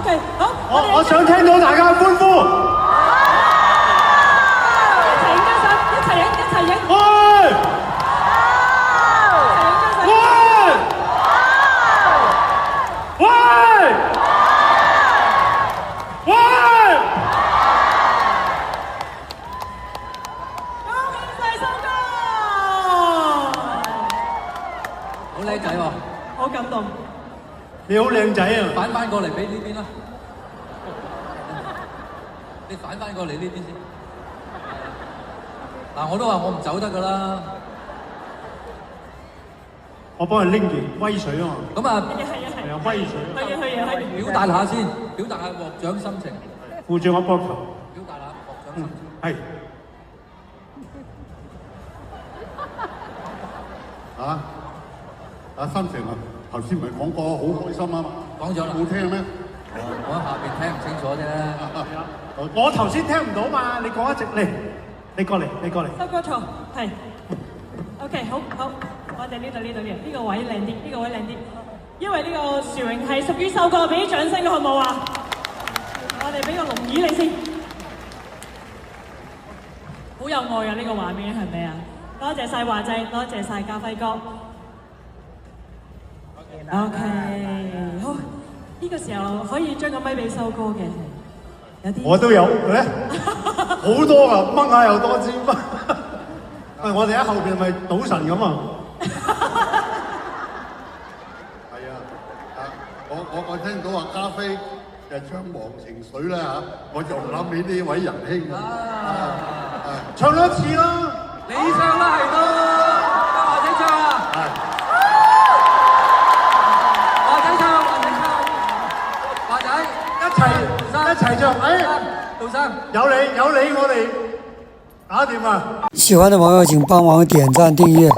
OK， 好，我想聽到大家歡呼。一齊影張相，一齊影，一齊影。喂！喂！喂！喂！恭喜晒收哥！好靚仔喎，好感動。你好靚仔啊！反翻過嚟俾呢邊啦，你反翻過嚟呢邊先。嗱，我都話我唔走得㗎啦。我幫佢拎住威水啊嘛。咁啊，係係啊，威水。表達下先，表達下獲獎心情。扶住我膊頭。表達下獲獎心情。係。心情啊，頭先唔係講過好開心啊嘛，講咗啦，冇聽咩？我喺下邊聽唔清楚啫。我頭先聽唔到嘛，你講一直嚟，你過嚟。收哥錯，係。OK， 好，我哋呢度，呢個位靚啲，呢個位靚啲，因為呢個殊榮係屬於收哥，俾啲掌聲好唔好啊？我哋俾個龍椅你先，好有愛啊！呢個畫面係咪啊？多謝晒華仔，多謝晒家輝哥。OK， 好，呢個時候可以將個咪俾收哥嘅，有啲我都有咧，好多噶，掹下又多支掹。我哋喺後邊咪賭神咁啊！係啊，我聽到話加菲就唱忘情水啦嚇，我就諗起呢位仁兄唱多一次啦，你唱啦係咯，華仔唱啊！一齊唱，杜生，有你，我哋搞掂啊！喜歡的朋友請幫忙點讚訂閱。